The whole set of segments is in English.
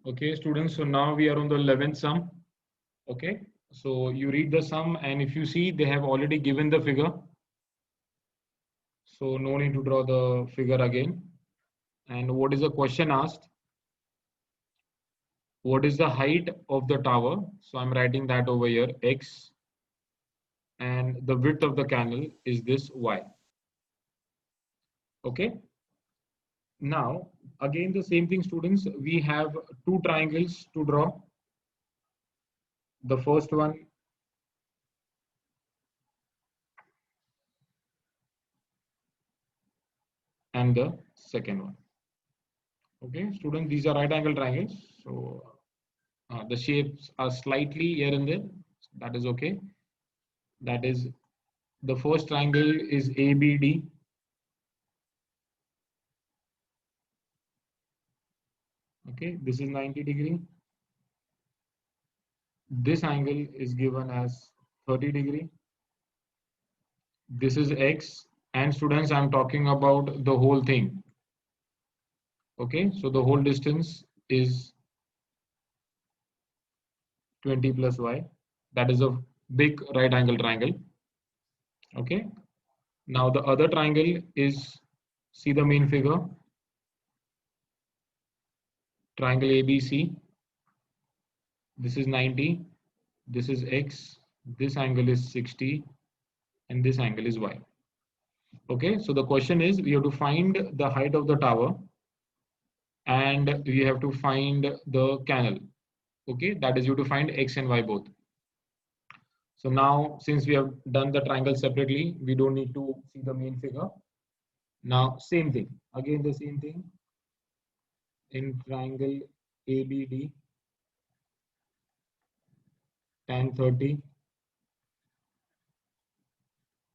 Okay, students, so now we are on the 11th sum. Okay, so you read the sum, and if you see, they have already given the figure. So no need to draw the figure again. And what is the question asked? What is the height of the tower? So I'm writing that over here, X, and the width of the canal is this Y. Okay. Now, again, the same thing, students. We have two triangles to draw. The first one and the second one. Okay, students, these are right angle triangles. So the shapes are slightly here and there. That is okay. That is, the first triangle is ABD. Okay, this is 90 degree. This angle is given as 30 degree. This is X. And students, I'm talking about the whole thing. Okay, so the whole distance is 20 plus Y. That is a big right angle triangle. Okay, now the other triangle is, see the main figure, triangle ABC. This is 90, this is X, this angle is 60, and this angle is Y. Okay, so the question is, we have to find the height of the tower and we have to find the canal. Okay, that is, you have to find X and Y both. So now, since we have done the triangle separately, we don't need to see the main figure. Now, same thing, again the same thing in triangle ABD, tan 30,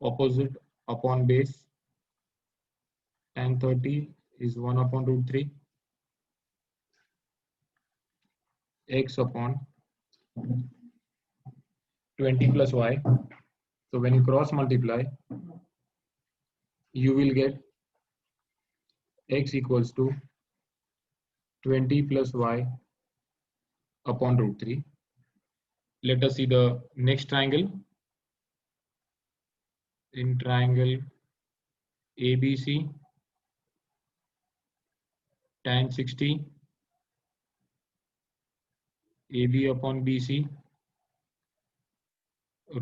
opposite upon base, tan 30 is 1 upon root 3, x upon 20 plus y. So when you cross multiply, you will get x equals to 20 plus y upon root 3. Let us see the next triangle. In triangle ABC, tan 60, AB upon BC,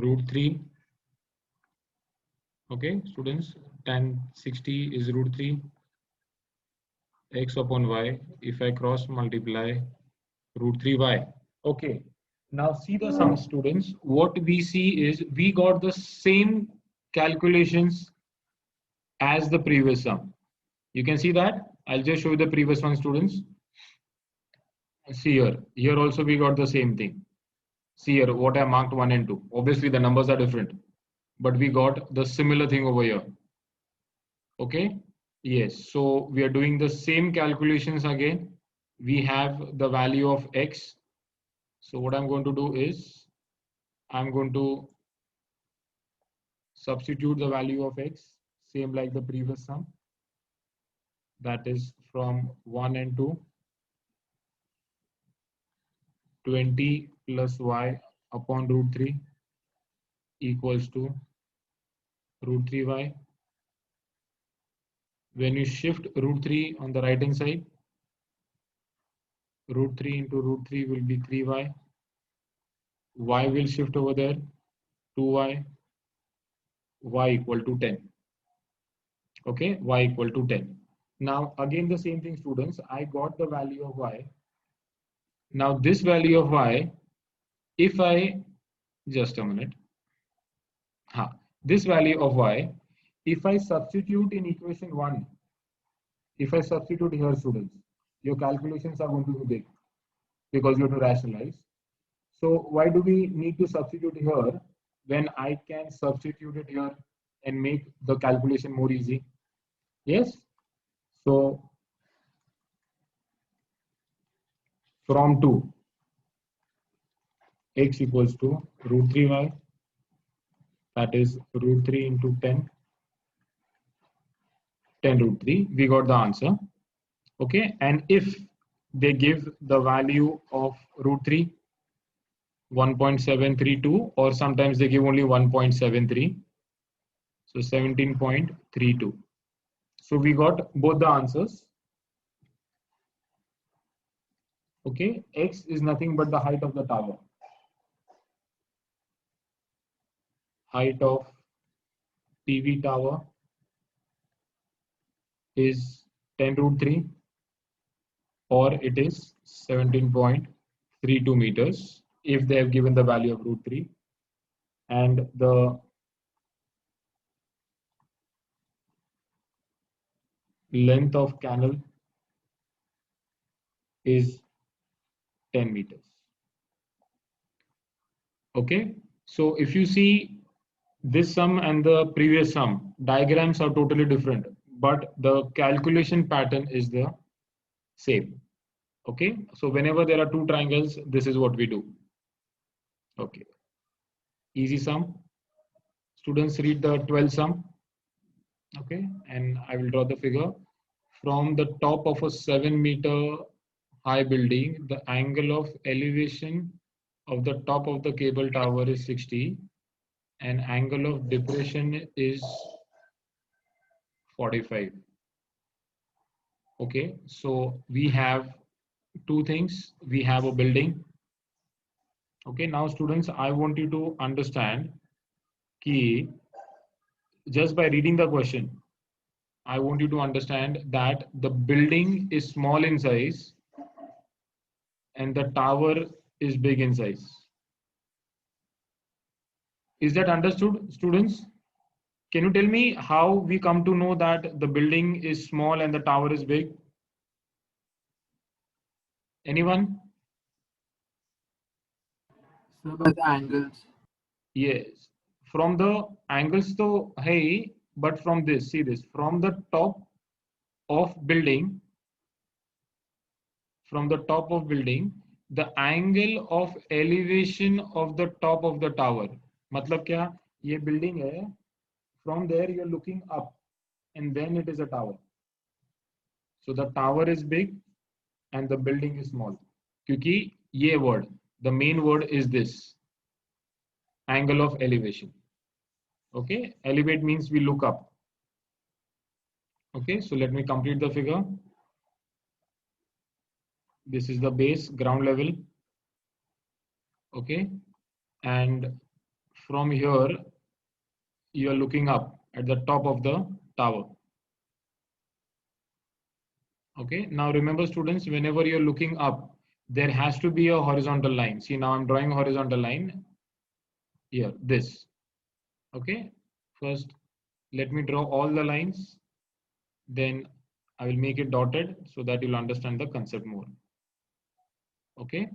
root 3. Okay, students, tan 60 is root 3, x upon y. If I cross multiply, root 3y. Okay, now see the sum, students. What we see is we got the same calculations as the previous sum. You can see that. I'll just show you the previous one, students. See here. Here also we got the same thing. See here what I marked 1 and 2. Obviously the numbers are different, but we got the similar thing over here. Okay. Yes. So we are doing the same calculations again. We have the value of x. So what I'm going to do is I'm going to substitute the value of x, same like the previous sum. That is from 1 and 2, 20 plus y upon root 3 equals to root 3y. When you shift root 3 on the right hand side, root 3 into root 3 will be 3y. Y will shift over there, 2y, y equal to 10. Okay, y equal to 10. Now again the same thing, students. I got the value of y. Now this value of y, if I, just a minute, this value of y, if I substitute in equation 1, if I substitute here, students, your calculations are going to be big because you have to rationalize. So why do we need to substitute here when I can substitute it here and make the calculation more easy? Yes. So from 2, x equals to root 3y, that is root 3 into 10 root 3, we got the answer. Okay, and if they give the value of root 3, 1.732, or sometimes they give only 1.73. So 17.32. So we got both the answers. Okay, x is nothing but the height of the tower. Height of PV tower is 10 root 3, or it is 17.32 meters if they have given the value of root 3, and the length of canal is 10 meters. Okay, so if you see this sum and the previous sum, diagrams are totally different, but the calculation pattern is the same. Okay, so whenever there are two triangles, this is what we do. Okay, easy sum. Students, read the 12 sum. Okay, and I will draw the figure. From the top of a 7-meter high building, the angle of elevation of the top of the cable tower is 60, and angle of depression is 45. Okay, so we have two things. We have a building. Okay, now students, I want you to understand key just by reading the question. I want you to understand that the building is small in size and the tower is big in size. Is that understood, students? Can you tell me how we come to know that the building is small and the tower is big? Anyone? So by the angles. Yes. From the angles to hey, but from this, see this, from the top of building, the angle of elevation of the top of the tower. मतलब क्या? ये building है. From there you're looking up, and then it is a tower. So the tower is big, and the building is small. क्योंकि ये word, the main word is this, angle of elevation. Okay, elevate means we look up. Okay, so let me complete the figure. This is the base, ground level. Okay, and from here you are looking up at the top of the tower. Okay, now remember students, whenever you're looking up, there has to be a horizontal line. See, now I'm drawing a horizontal line here, this. Okay, first let me draw all the lines, then I will make it dotted so that you'll understand the concept more. Okay,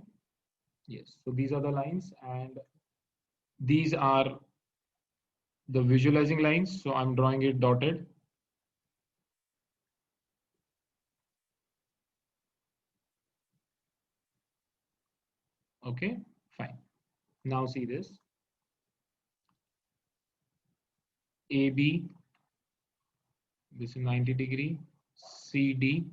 yes, so these are the lines and these are the visualizing lines, so I'm drawing it dotted. Okay, fine. Now see this. AB, this is 90 degree. CD,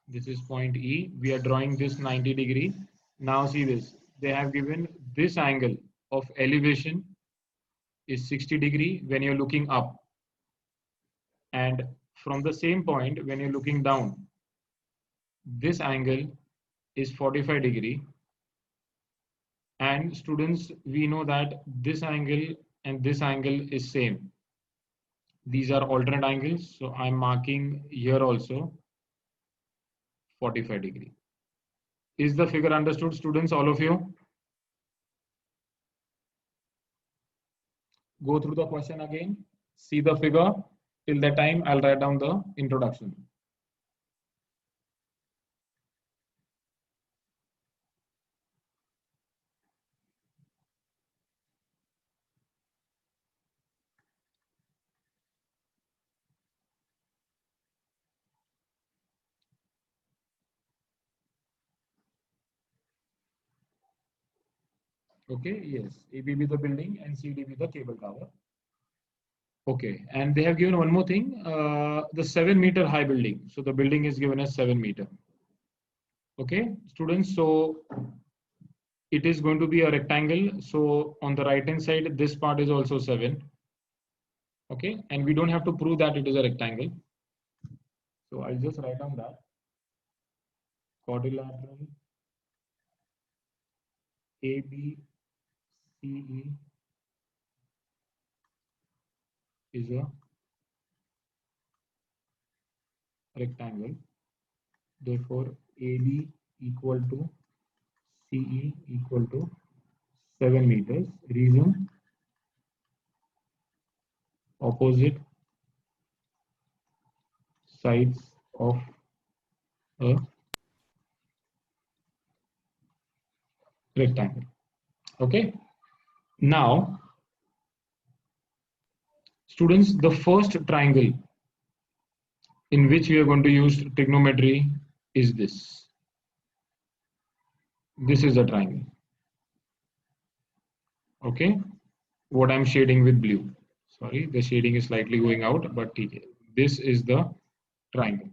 this is point E. We are drawing this 90 degree. Now see this. They have given this angle of elevation is 60 degree when you're looking up. And from the same point, when you're looking down, this angle is 45 degree. And students, we know that this angle and this angle is same. These are alternate angles. So I'm marking here also 45 degree. Is the figure understood, students, all of you? Go through the question again. See the figure. Till that time, I'll write down the introduction. Okay, yes. ABB the building and CDB the cable tower. Okay, and they have given one more thing, the 7-meter high building. So the building is given as 7 meter. Okay, students, so it is going to be a rectangle. So on the right hand side, this part is also 7. Okay, and we don't have to prove that it is a rectangle. So I'll just write down that quadrilateral ABCE is a rectangle. Therefore, AB equal to CE equal to 7 meters. Reason: opposite sides of a rectangle. Okay. Now, students, the first triangle in which we are going to use trigonometry is this. This is a triangle. Okay. What I'm shading with blue. Sorry, the shading is slightly going out, but this is the triangle.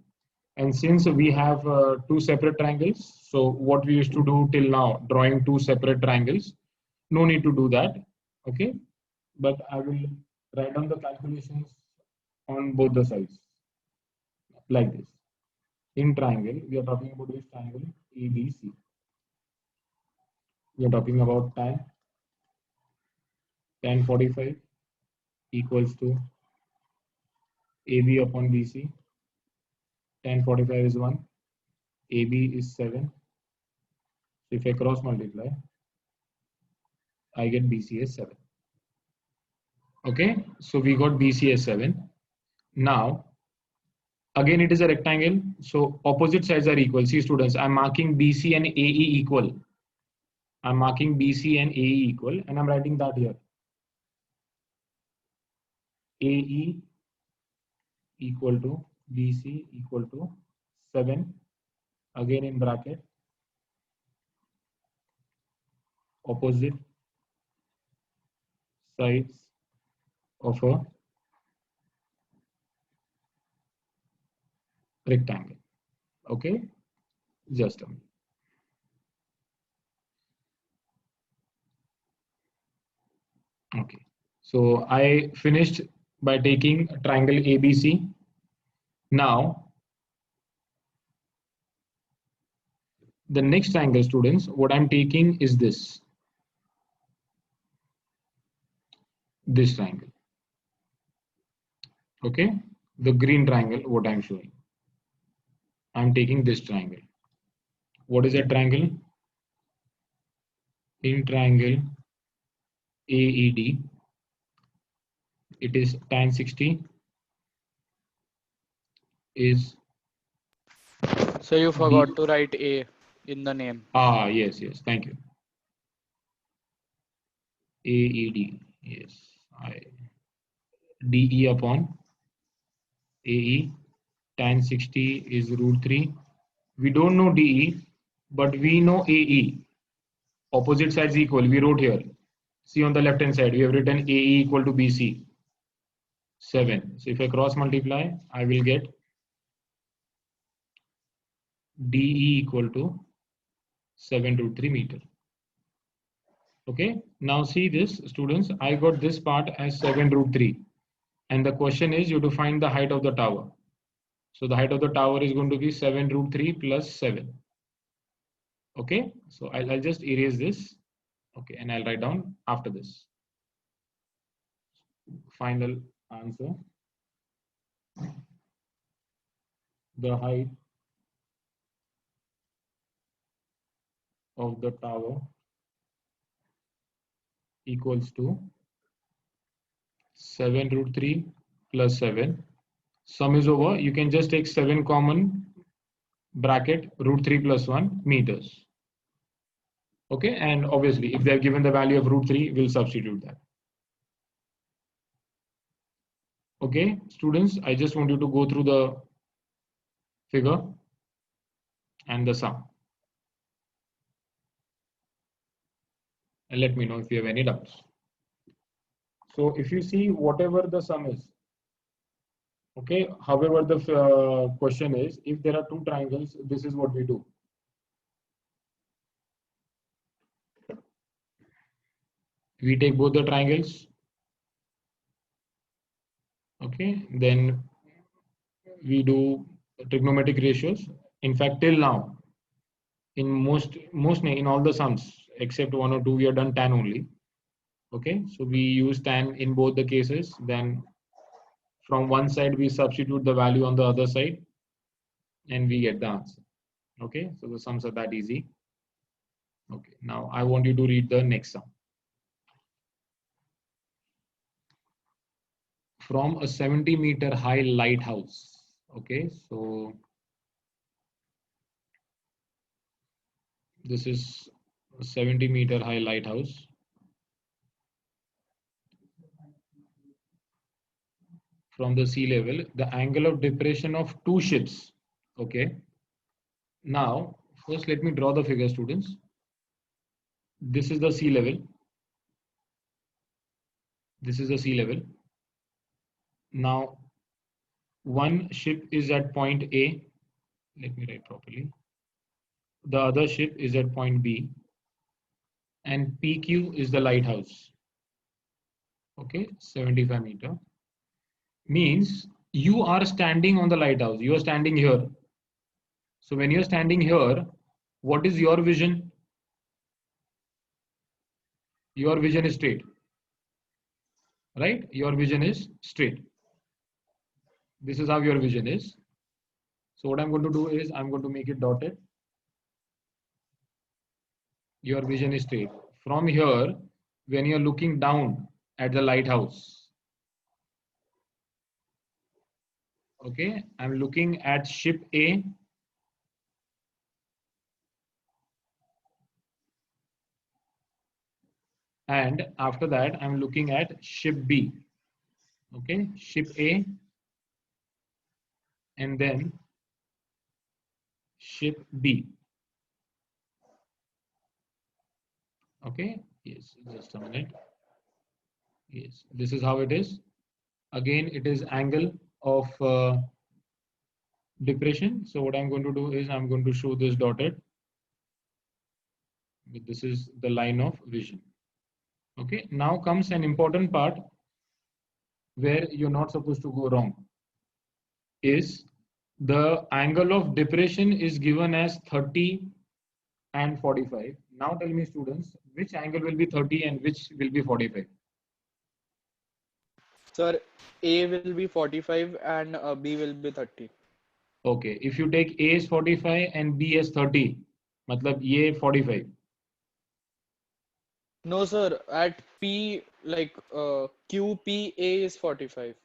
And since we have two separate triangles, so what we used to do till now, drawing two separate triangles, no need to do that. Okay. But I will write down the calculations on both the sides like this. In triangle, we are talking about this triangle ABC. We are talking about tan 45 equals to AB upon BC. Tan 45 is 1, AB is 7. So if I cross multiply, I get BC as 7. Okay, so we got BC as 7. Now, again, it is a rectangle, so opposite sides are equal. See, students, I'm marking BC and AE equal. I'm marking BC and AE equal, and I'm writing that here. AE equal to BC equal to 7, again in bracket, opposite sides of a rectangle. Okay, just a minute. Okay, so I finished by taking triangle ABC. Now, the next triangle, students, what I'm taking is this triangle. Okay, the green triangle, what I'm showing. I'm taking this triangle. What is that triangle? In triangle AED, it is tan 60 is. So you forgot to write A in the name. Ah, yes, thank you. AED, yes, DE upon AE, tan 60 is √3. We don't know DE, but we know AE. Opposite sides equal, we wrote here. See on the left hand side, we have written AE equal to BC, 7. So if I cross multiply, I will get DE equal to 7√3 meter. Okay, now see this, students, I got this part as 7√3. And the question is you to find the height of the tower. So the height of the tower is going to be 7√3 plus 7. Okay, so I'll just erase this. Okay, and I'll write down after this. Final answer. The height of the tower equals to 7√3 plus 7. Sum is over. You can just take 7 common, bracket √3 plus 1 meters. Okay, and obviously if they have given the value of √3, we'll substitute that. Okay, students, I just want you to go through the figure and the sum. And let me know if you have any doubts. So if you see whatever the sum is, okay, however the question is, if there are two triangles, this is what we do. We take both the triangles. Okay, then we do trigonometric ratios. In fact, till now, in in all the sums except one or two, we have done tan only. Okay, so we use tan in both the cases. Then from one side we substitute the value on the other side, and we get the answer. Okay, so the sums are that easy. Okay, now I want you to read the next sum. From a 70-meter high lighthouse. Okay, so this is a 70-meter high lighthouse. From the sea level, the angle of depression of two ships. Okay, now first let me draw the figure, students. This is the sea level. This is the sea level. Now one ship is at point A. Let me write properly. The other ship is at point B, and PQ is the lighthouse. Okay, 75 meter. Means you are standing on the lighthouse. You are standing here. So when you're standing here, what is your vision? Your vision is straight, right? Your vision is straight. This is how your vision is. So what I'm going to do is I'm going to make it dotted. Your vision is straight. From here, when you're looking down at the lighthouse, okay, I'm looking at ship A. And after that, I'm looking at ship B. Okay, ship A, and then ship B. Okay, yes, just a minute. Yes, this is how it is. Again, it is angle of depression. So what I'm going to do is I'm going to show this dotted. This is the line of vision. Okay, now comes an important part where you're not supposed to go wrong. Is the angle of depression is given as 30 and 45. Now tell me, students, which angle will be 30 and which will be 45? Sir, A will be 45 and B will be 30. Okay, if you take A is 45 and B is 30, matlab ye 45. No, sir, at P, like QPA is 45.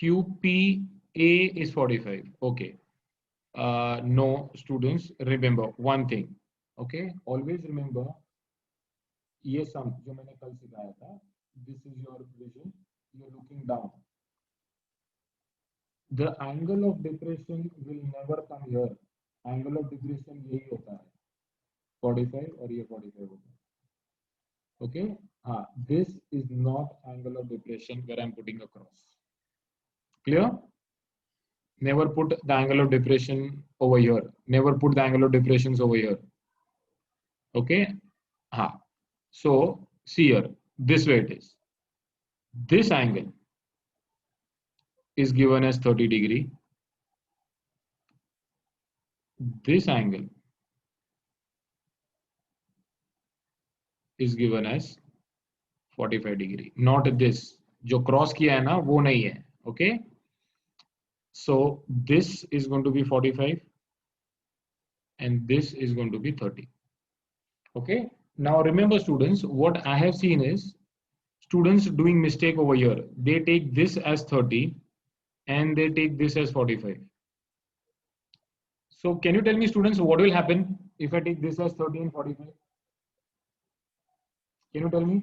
QPA is 45. Okay. No, students, remember one thing. Okay, always remember ये sum जो मैंने कल सिखाया था. This is your vision. You're looking down. The angle of depression will never come here. Angle of depression यही होता है 45 और ये 45 होता है. Okay, this is not angle of depression where I'm putting across. Clear? Never put the angle of depression over here. Never put the angle of depressions over here. Okay. So see here, this way it is. This angle is given as 30 degree. This angle is given as 45 degree. Not this. जो cross किया है ना वो नहीं है. Okay. So this is going to be 45 and this is going to be 30. Okay. Now remember, students, what I have seen is students doing mistake over here. They take this as 30 and they take this as 45. So can you tell me, students, what will happen if I take this as 30 and 45? Can you tell me?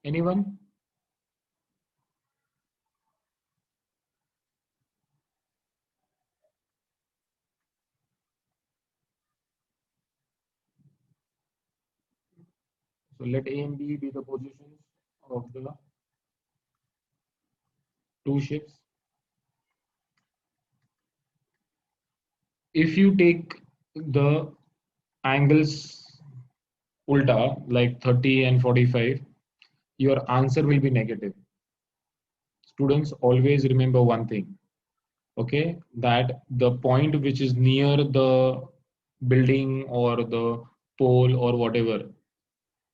Anyone? So let A and B be the positions of the two ships. if you take the angles ulta, like 30 and 45, your answer will be negative. Students, always remember one thing, okay, that the point which is near the building or the pole or whatever,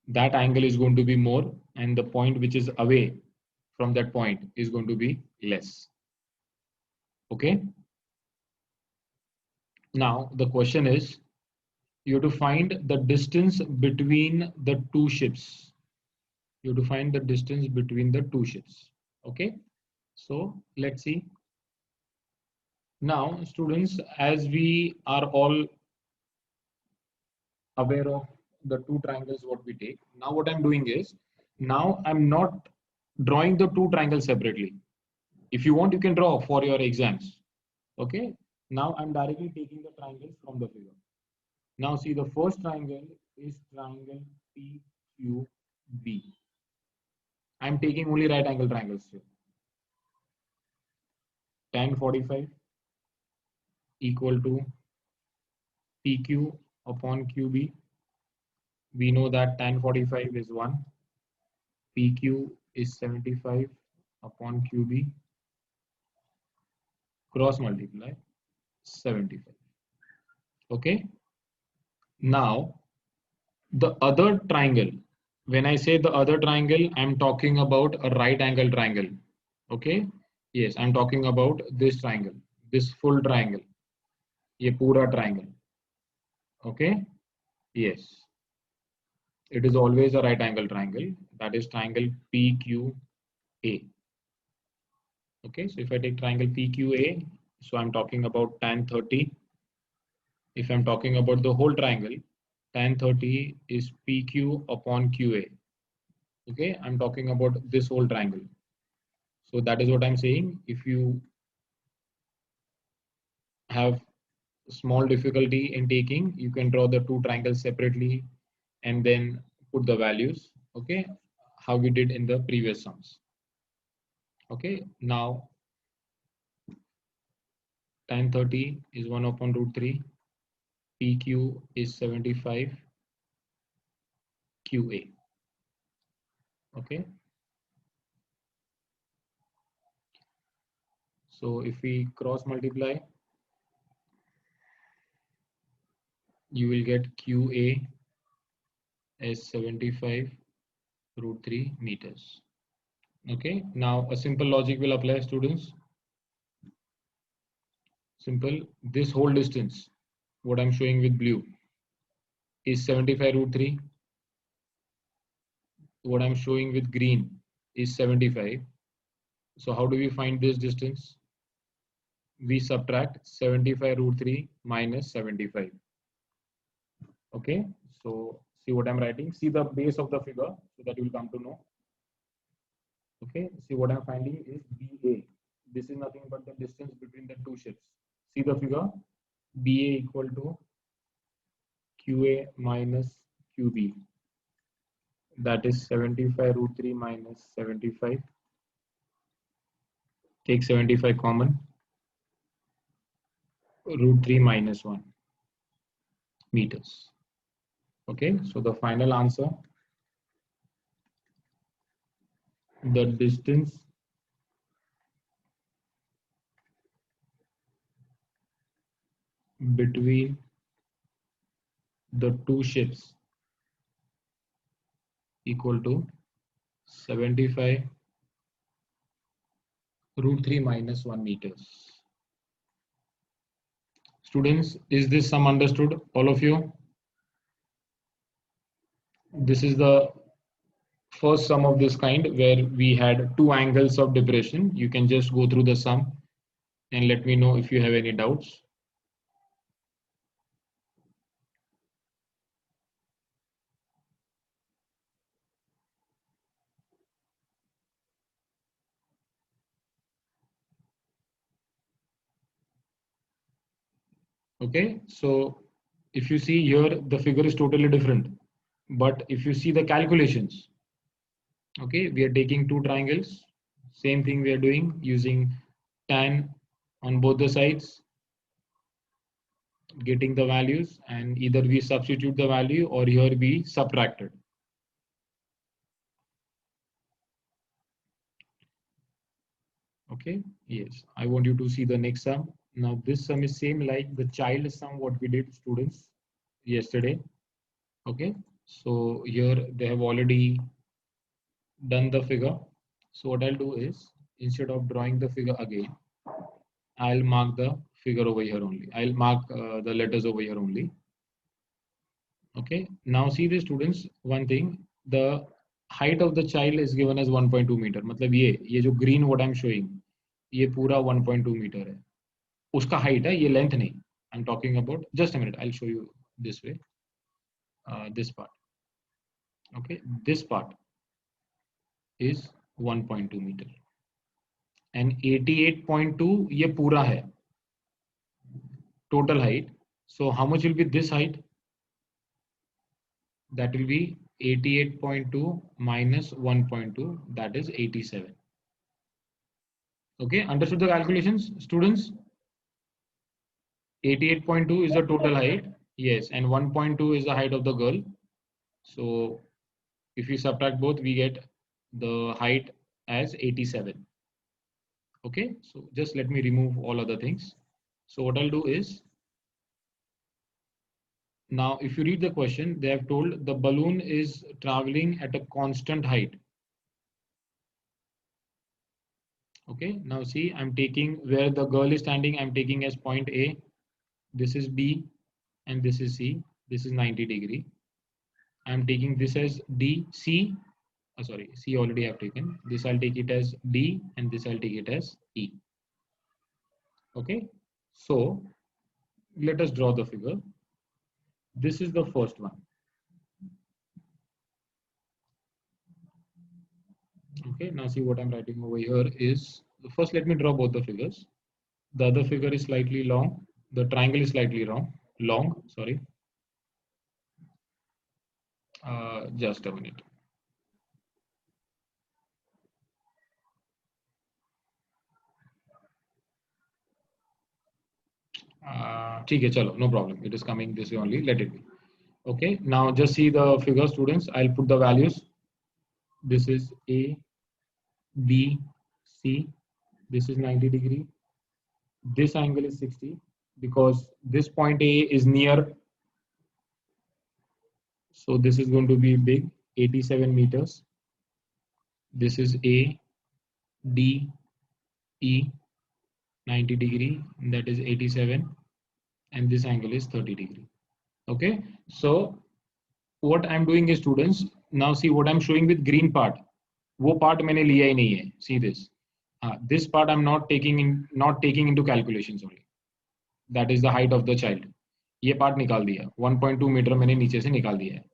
that angle is going to be more, and the point which is away from that point is going to be less. Okay. Now the question is, you have to find the distance between the two ships. You have to find the distance between the two ships. Okay. So let's see. Now, students, as we are all aware of the two triangles what we take, now what I'm doing is, now I'm not drawing the two triangles separately. If you want, you can draw for your exams. Okay. Now I'm directly taking the triangles from the figure. Now see, the first triangle is triangle PQB. I'm taking only right angle triangles here. Tan 45 equal to PQ upon QB. We know that tan 45 is 1. PQ is 75 upon QB. Cross multiply 75. Okay. Now the other triangle, when I say the other triangle, I'm talking about a right angle triangle. Okay. Yes, I'm talking about this triangle, this full triangle, ये पूरा triangle. Okay. Yes, it is always a right angle triangle. That is triangle PQA. Okay, so if I take triangle PQA, so I'm talking about tan 30. If I'm talking about the whole triangle, tan 30 is PQ upon QA. Okay, I'm talking about this whole triangle. So that is what I'm saying. If you have small difficulty in taking, you can draw the two triangles separately and then put the values. Okay, how we did in the previous sums. Okay, now tan 30 is 1 upon root 3. PQ is 75 QA. Okay. So if we cross multiply, you will get QA as 75 root 3 meters. Okay. Now a simple logic will apply, students. Simple. This whole distance, what I'm showing with blue, is 75 root 3. What I'm showing with green is 75. So how do we find this distance? We subtract 75 root 3 minus 75. Okay, so see what I'm writing. See the base of the figure so that you will come to know. Okay, see what I'm finding is BA. This is nothing but the distance between the two ships. See the figure, BA equal to QA minus QB. That is 75 root 3 minus 75. Take 75 common. Root 3 minus 1 meters. Okay, so the final answer, the distance between the two ships equal to 75 root 3 minus 1 meters. Students, is this sum understood, all of you? This is the first sum of this kind where we had two angles of depression. You can just go through the sum and let me know if you have any doubts. Okay, so if you see here, the figure is totally different. But if you see the calculations, okay, we are taking two triangles. Same thing we are doing using tan on both the sides. getting the values, and either we substitute the value or here we subtracted. Okay, yes, I want you to see the next sum. Now this sum is same like the child sum what we did, students, yesterday. Okay, so here they have already done the figure. So what I'll do is, instead of drawing the figure again, I'll mark the figure over here only. I'll mark the letters over here only. Okay, now see the students, one thing, the height of the child is given as 1.2 meter. मतलब ये जो green what I'm showing, ये पूरा 1.2 meter है. उसका height है, ये length नहीं. I'm talking about, just a minute, I'll show you this way. This part. Okay, this part is 1.2 meter. And 88.2 ये पूरा है. Total height. So how much will be this height? That will be 88.2 minus 1.2, that is 87. Okay, understood the calculations, students? 88.2 is the total height, yes, and 1.2 is the height of the girl. So if we subtract both, we get the height as 87. Okay, so just let me remove all other things. So what I'll do is, now if you read the question, they have told the balloon is traveling at a constant height. Okay, now see, I'm taking where the girl is standing, I'm taking as point A, this is B, and this is C, this is 90 degree. I'm taking this as D, C, sorry, C already I've taken. This I'll take it as D, and this I'll take it as E. Okay, so let us draw the figure. This is the first one. Okay, now see what I'm writing over here is, first let me draw both the figures. The other figure is slightly long. The triangle is slightly long, sorry. Just a minute. ठीक है, चलो, no problem. It is coming this way only. Let it be. Okay, now just see the figure, students. I'll put the values. This is A, B, C. This is 90 degree. This angle is 60 because this point A is near. So this is going to be big, 87 meters. This is A, D, E, 90 degree, that is 87. And this angle is 30 degree. Okay, so what I'm doing is, students, now see what I'm showing with green part. वो part मैंने लिया ही नहीं है. See this. This part I'm not taking into calculations only. That is the height of the child. ये part निकाल दिया. 1.2 meter मैंने नीचे से निकाल दिया है.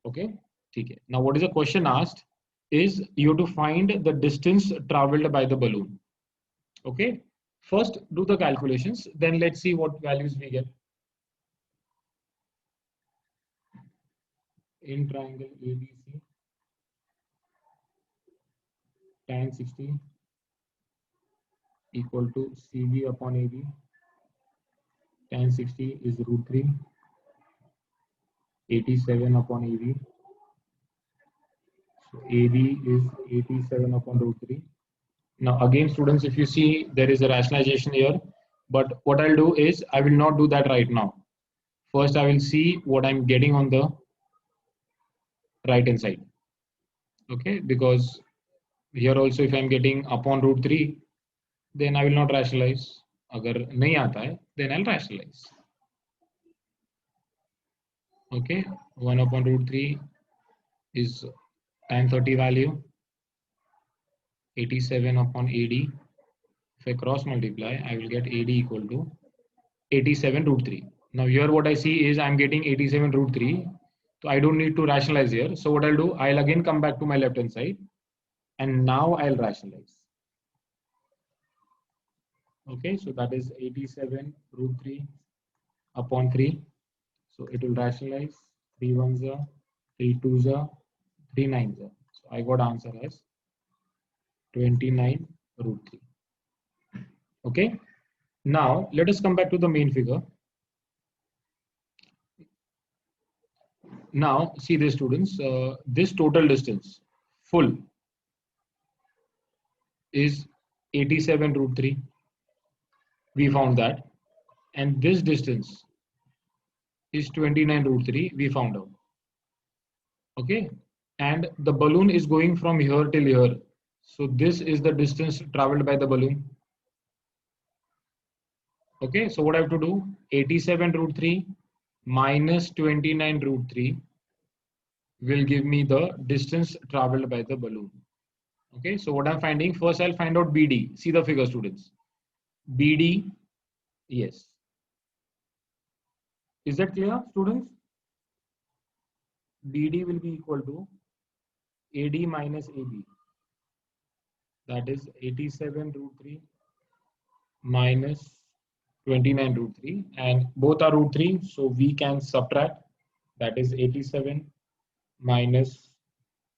Okay, ठीक है. Now what is the question asked is you have to find the distance traveled by the balloon. Okay, first do the calculations, then let's see what values we get. In triangle ABC, tan 60 equal to CB upon AB. Tan 60 is root 3, 87 upon AB. So AB is 87 upon root 3. Now again, students, if you see, there is a rationalization here, but what I'll do is I will not do that right now. First, I will see what I'm getting on the right hand side. Okay, because here also if I'm getting upon root 3, then I will not rationalize. अगर नहीं आता है, then I'll rationalize. Okay, 1 upon root 3 is tan 30 value, 87 upon AD. If I cross multiply, I will get AD equal to 87 root 3. Now here what I see is I'm getting 87 root 3. So I don't need to rationalize here. So what I'll do, I'll again come back to my left hand side and now I'll rationalize. Okay, so that is 87 root 3 upon 3. So it will rationalize 3 ones are, 3 twos are, 3 nines are. So I got answer as 29 root 3. Okay, now let us come back to the main figure. Now see this, students, this total distance full is 87 root 3. We found that. And this distance is 29 root 3. We found out. Okay. And the balloon is going from here till here. So this is the distance traveled by the balloon. Okay. So what I have to do? 87 root 3 minus 29 root 3 will give me the distance traveled by the balloon. Okay. So what I'm finding, first I'll find out BD. See the figure, students. BD, yes. Is that clear, students? BD will be equal to AD minus AB. That is 87 root 3 minus 29 root 3. And both are root 3. So we can subtract. That is 87 minus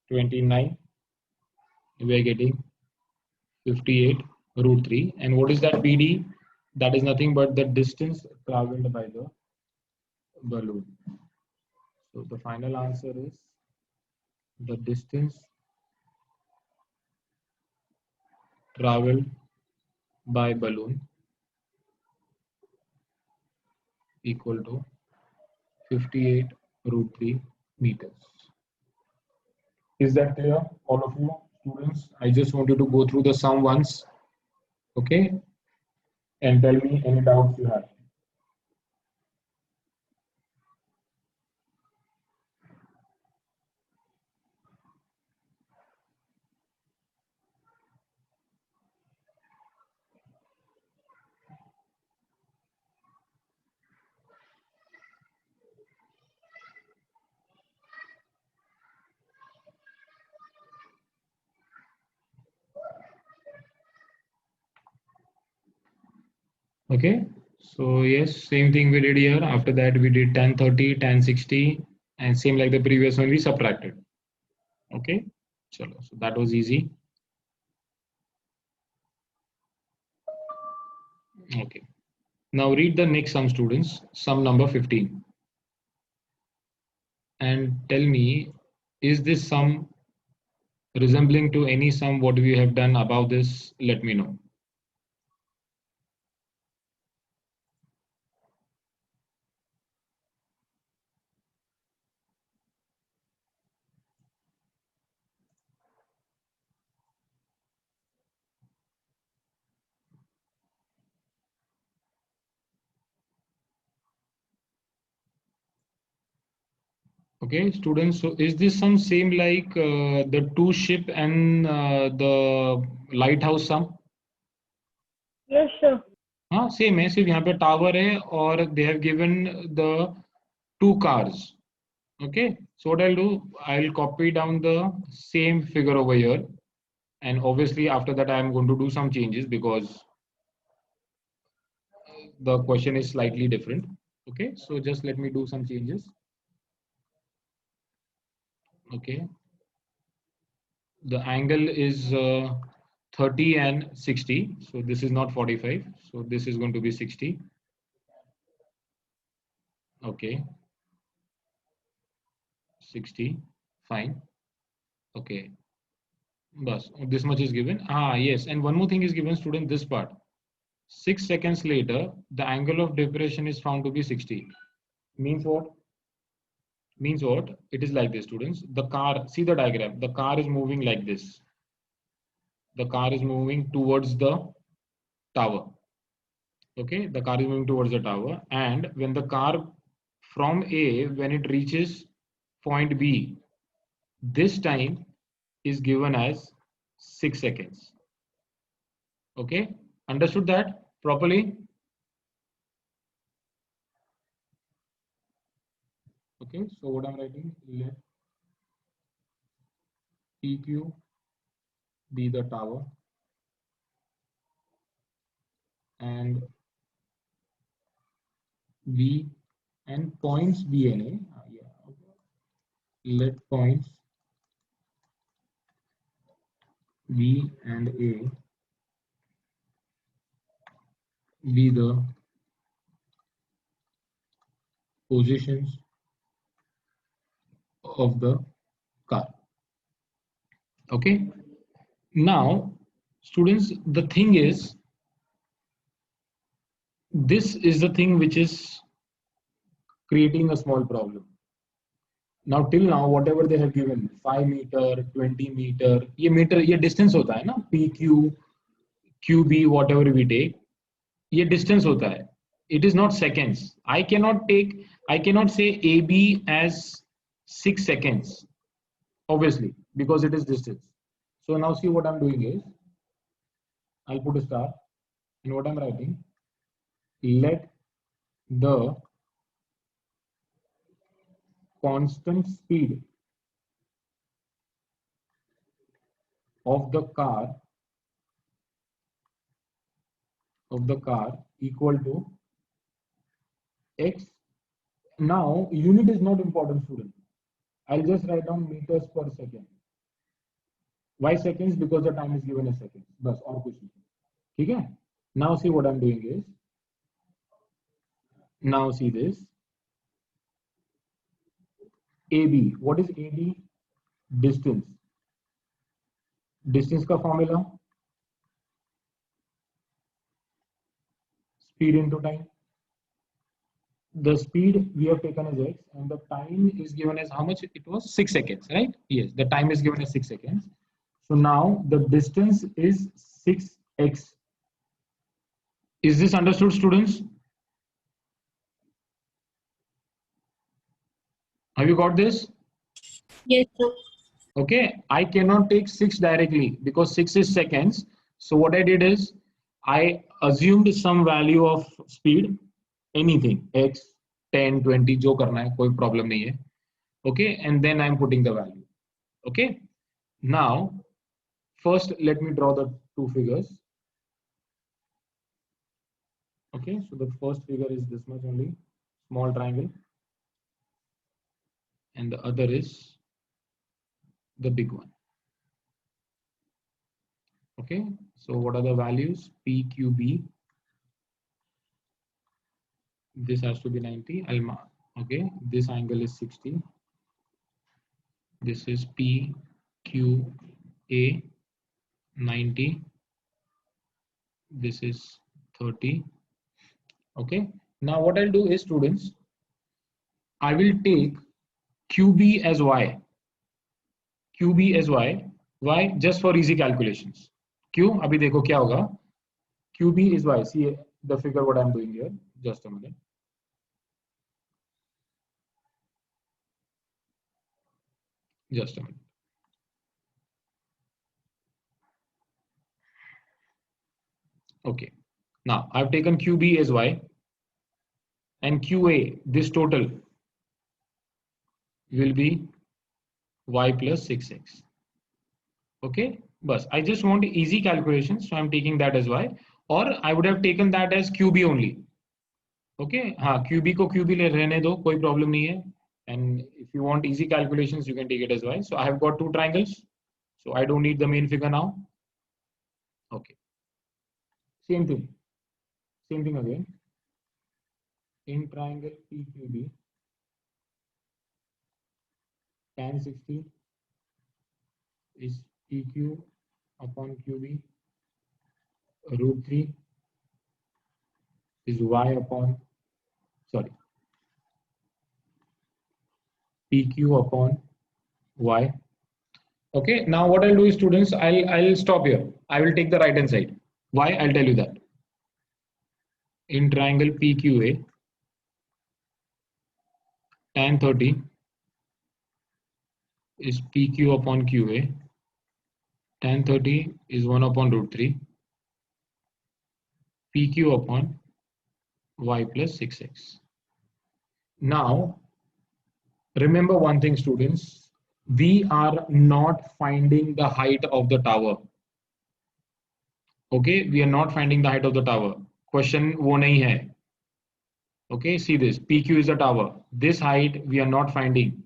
29. We are getting 58 root 3. And what is that BD? That is nothing but the distance traveled by the balloon. So the final answer is the distance traveled by balloon equal to 58 root 3 meters. Is that clear, all of you students? I just want you to go through the sum once, okay, and tell me any doubts you have. Okay, so yes, same thing we did here. After that, we did tan 30, tan 60, and same like the previous one, we subtracted. Okay, so that was easy. Okay, now read the next sum, students, sum number 15. And tell me, is this sum resembling to any sum what we have done above this? Let me know. Okay, students, so is this some same like the two ship and the lighthouse sum? Yes, sir. हाँ same है, सिर्फ यहाँ पे tower है और they have given the two cars. Okay, so what I'll do, I'll copy down the same figure over here, and obviously after that I am going to do some changes because the question is slightly different. Okay, so just let me do some changes. Okay, the angle is 30 and 60, so this is not 45, so this is going to be 60. Okay, 60, fine. Okay, bus, this much is given. Yes, and one more thing is given, student, this part. 6 seconds later, the angle of depression is found to be 60. Means what? Means what? It is like this, students. The car, see the diagram, the car is moving like this. The car is moving towards the tower. Okay, the car is moving towards the tower, and when the car from A, when it reaches point B, this time is given as 6 seconds. Okay, understood that properly? Okay, so what I'm writing, let PQ be the tower and B and points B and A. Yeah, okay. Let points B and A be the positions of the car. Okay. Now, students, the thing is, this is the thing which is creating a small problem. Now till now, whatever they have given, 5 meter, 20 meter, ये meter, ये distance होता है ना, PQ, QB, whatever we take, ये distance होता है. It is not seconds. I cannot say AB as 6 seconds, obviously, because it is distance. So now see what I'm doing is, I'll put a star, and what I'm writing, let the constant speed of the car equal to x. Now unit is not important, student. I'll just write down meters per second. Why seconds? Because the time is given as seconds. बस और कुछ नहीं. ठीक है? Now see what I'm doing is, now see this, AB. What is AB? Distance. Distance का formula, speed into time. The speed we have taken as x, and the time is given as how much? It was 6 seconds, right? Yes, the time is given as 6 seconds. So now the distance is 6x. Is this understood, students? Have you got this? Yes, sir. Okay, I cannot take 6 directly because 6 is seconds. So what I did is I assumed some value of speed, anything, x, 10, 20, जो करना है, कोई problem नहीं है. Okay, and then I'm putting the value. Okay, now first let me draw the two figures. Okay, so the first figure is this much only, small triangle, and the other is the big one. Okay, so what are the values? PQB, this has to be 90. I'll mark. Okay, this angle is 60. This is PQA 90. This is 30. Okay, now what I'll do is, students, I will take QB as Y. QB as Y. Why? Just for easy calculations. क्यों? अभी देखो क्या होगा. QB is Y. See the figure what I'm doing here. Just a minute. Just a minute. Okay. Now I've taken QB as Y, and QA, this total will be Y plus 6x. Okay. Bus. I just want easy calculations, so I'm taking that as Y, or I would have taken that as QB only. Okay. हाँ, QB को QB ले रहने दो, कोई problem नहीं है. And if you want easy calculations, you can take it as Y. So I have got two triangles, so I don't need the main figure now. Okay. Same thing again. In triangle PQB, tan 60 is PQ upon QB. Root 3 is Y upon, sorry, PQ upon Y. Okay, now what I'll do is, students, I'll stop here. I will take the right hand side. Why? I'll tell you that. In triangle PQA, tan 30 is PQ upon QA. Tan 30 is 1 upon root 3. PQ upon Y plus 6x. Now, remember one thing, students. We are not finding the height of the tower. Okay, we are not finding the height of the tower. Question वो नहीं है. Okay, see this. PQ is a tower. This height we are not finding.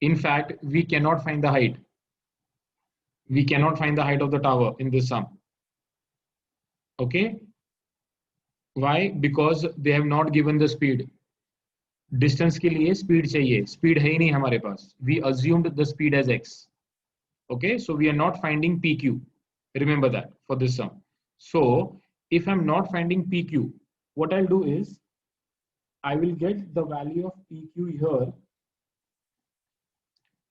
In fact, we cannot find the height. We cannot find the height of the tower in this sum. Okay. Why? Because they have not given the speed. Distance के लिए speed चाहिए, speed है ही नहीं हमारे पास, we assumed the speed as x. Okay, so we are not finding pq, remember that for this sum. So if I'm not finding pq, what I'll do is I will get the value of pq here,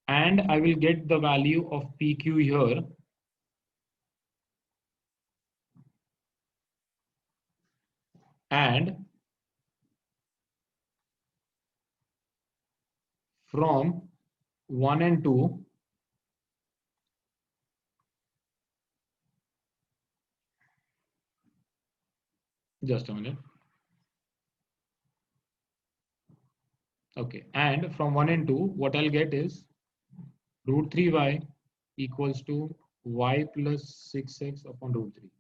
and I will get the value of pq here, and from 1 and 2, just a minute. Okay, and from 1 and 2, what I'll get is root 3y equals to y plus 6x upon root 3.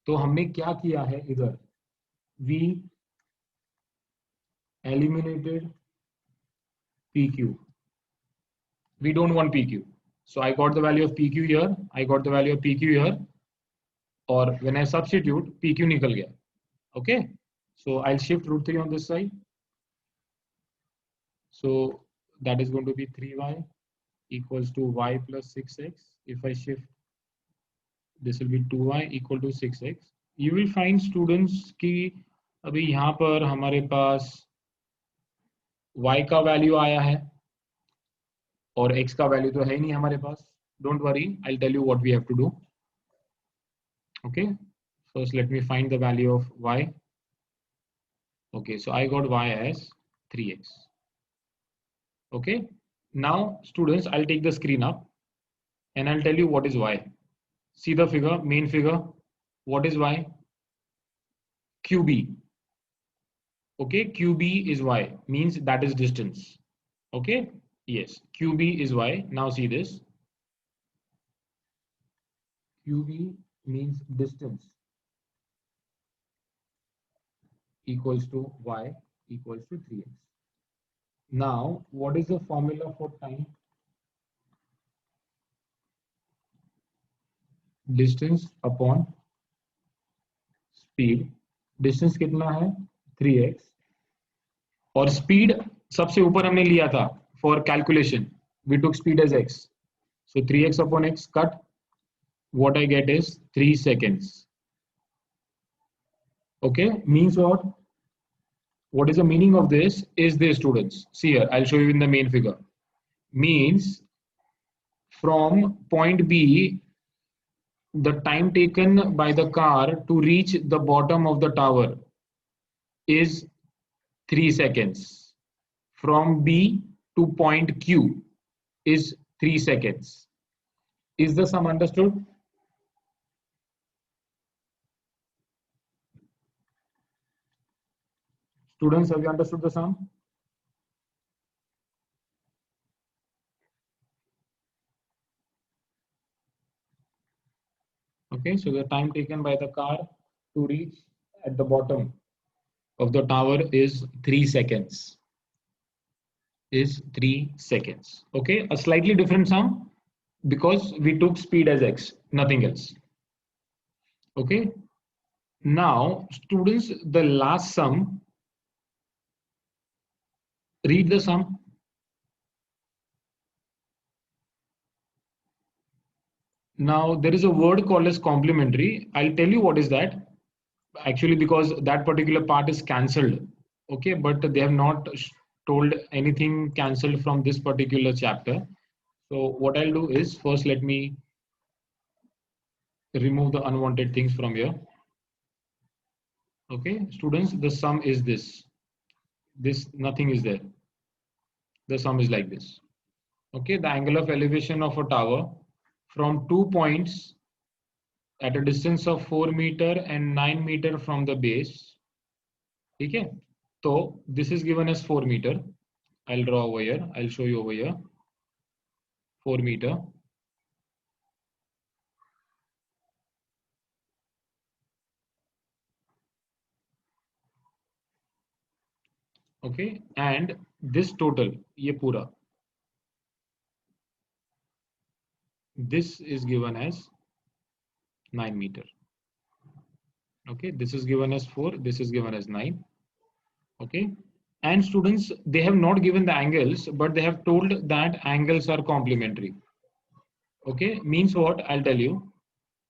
तो हमने क्या किया है इधर, we eliminated pq. We don't want pq, so I got the value of pq here, I got the value of pq here, or when I substitute, pq निकल गया. Okay, so I'll shift root 3 on this side, so that is going to be 3y equals to y plus 6x. If I shift, this will be 2y equal to 6x. You will find students कि अभी यहाँ पर हमारे पास y का value आया है और x का वैल्यू तो है ही नहीं हमारे पास. Don't worry, I'll tell you what we have to do. Okay, first let me find the value of y. Okay, so I got y as 3x. Okay, now students, I'll take the screen up and I'll tell you what is y. See the figure, main figure. What is y? QB. Okay, QB is y, means that is distance. Okay, yes, QB is y. Now see this. QB means distance equals to y equals to 3x. Now, what is the formula for time? Distance upon speed. Distance कितना है? 3x. और speed सबसे ऊपर हमने लिया था for calculation. We took speed as x. So 3x upon x cut. What I get is 3 seconds. Okay, means what? What is the meaning of this? Is this, students? See here, I'll show you in the main figure. Means from point B, the time taken by the car to reach the bottom of the tower is 3 seconds. From B to point Q is 3 seconds. Is the sum understood? Students, have you understood the sum? Okay, so the time taken by the car to reach at the bottom of the tower is 3 seconds. Is 3 seconds. Okay, a slightly different sum because we took speed as x, nothing else. Okay, now students, the last sum, read the sum. Now there is a word called as complementary. I'll tell you what is that. Actually, because that particular part is cancelled. Okay, but they have not told anything cancelled from this particular chapter. So what I'll do is, first let me remove the unwanted things from here. Okay, students, the sum is this. This, nothing is there. The sum is like this. Okay, the angle of elevation of a tower from 2 points at a distance of 4 meter and 9 meter from the base. Okay, so this is given as 4 meter. I'll draw over here. I'll show you over here. 4 meter. Okay, and this total, ye pura, this is given as 9 meter. Okay, this is given as 4, this is given as 9. Okay, And students, they have not given the angles, but they have told that angles are complementary. Okay, means what? I'll tell you.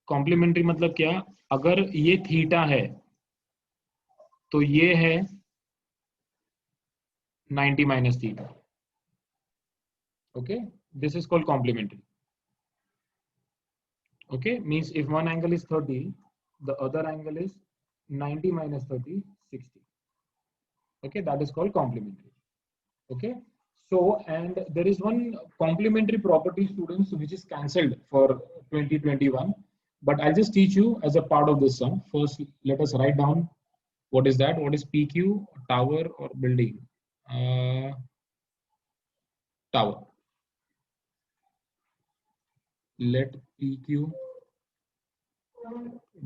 Complementary मतलब क्या? अगर ये theta है तो ये है 90 minus theta. Okay, this is called complementary. Okay, means if one angle is 30, the other angle is 90 minus 30, 60. Okay, that is called complementary. Okay, so and there is one complementary property, students, which is cancelled for 2021, but I'll just teach you as a part of this sum. First, let us write down what is that. What is PQ? Tower or building? Tower. Let PQ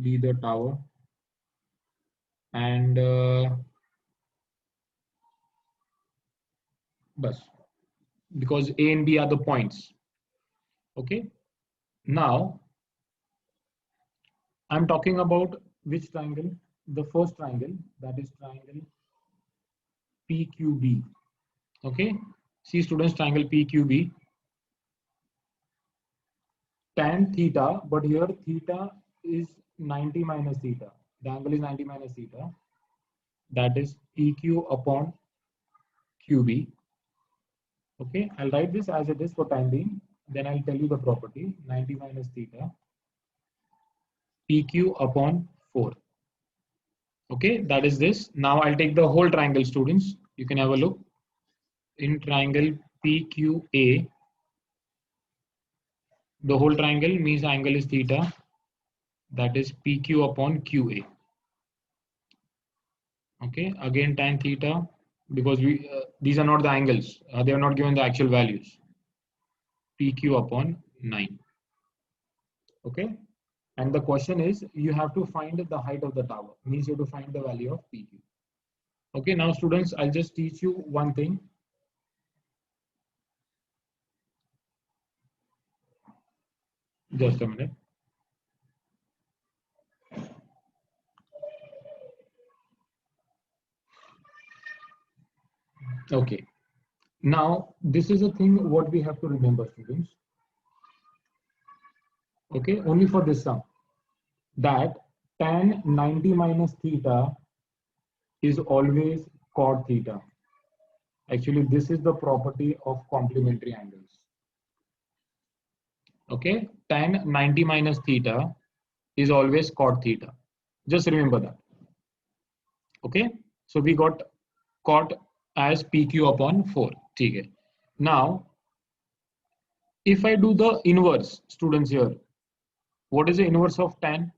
be the tower, and bus, because A and B are the points. Okay, now I'm talking about which triangle? The first triangle, that is triangle PQB. Okay, see students, triangle PQB, tan theta, but here theta is 90 minus theta. The angle is 90 minus theta. That is PQ upon QB. Okay, I'll write this as it is for time being. Then I'll tell you the property. 90 minus theta, PQ upon 4. Okay, that is this. Now I'll take the whole triangle, students. You can have a look. In triangle PQA, the whole triangle means angle is theta. That is PQ upon QA. Okay, again tan theta, because we these are not the angles. They are not given the actual values. PQ upon 9. Okay, and the question is, you have to find the height of the tower. Means you have to find the value of PQ. Okay, now students, I'll just teach you one thing. Just a minute. Okay, now this is a thing what we have to remember, students. Okay, only for this sum, that tan 90 minus theta is always cot theta. Actually, this is the property of complementary angles. Okay, tan 90 minus theta is always cot theta. Just remember that. Okay, so we got cot as PQ upon 4. Okay. Now, if I do the inverse, students, here, what is the inverse of tan?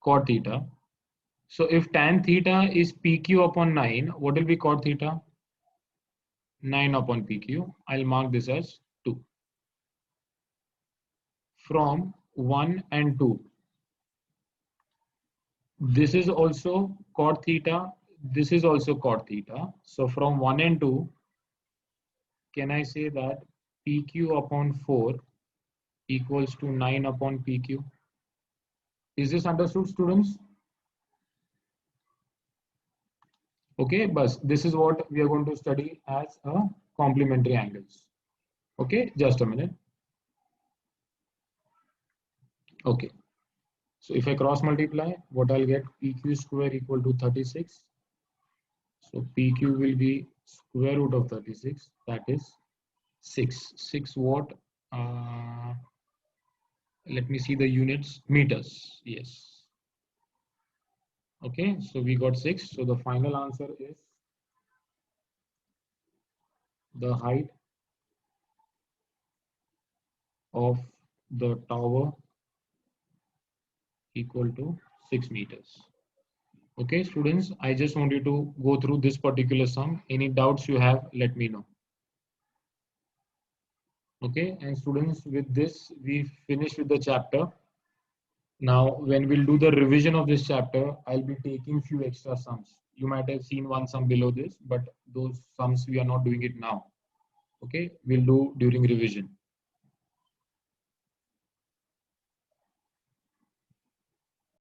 Cot theta. So if tan theta is PQ upon 9, what will be cot theta? 9 upon PQ. I'll mark this as 2. From 1 and 2. This is also cot theta. This is also cot theta. So from 1 and 2, can I say that PQ upon 4 equals to 9 upon PQ? Is this understood, students? Okay, but this is what we are going to study as a complementary angles. Okay, just a minute. Okay, so if I cross multiply, what I'll get? PQ square equal to 36. So PQ will be square root of 36. That is 6. 6 what? Let me see the units. Meters. Yes. Okay, so we got 6. So the final answer is the height of the tower equal to 6 meters. Okay, students, I just want you to go through this particular sum. Any doubts you have, let me know. Okay, and students, with this, we finish with the chapter. Now, when we'll do the revision of this chapter, I'll be taking few extra sums. You might have seen one sum below this, but those sums we are not doing it now. Okay, we'll do during revision.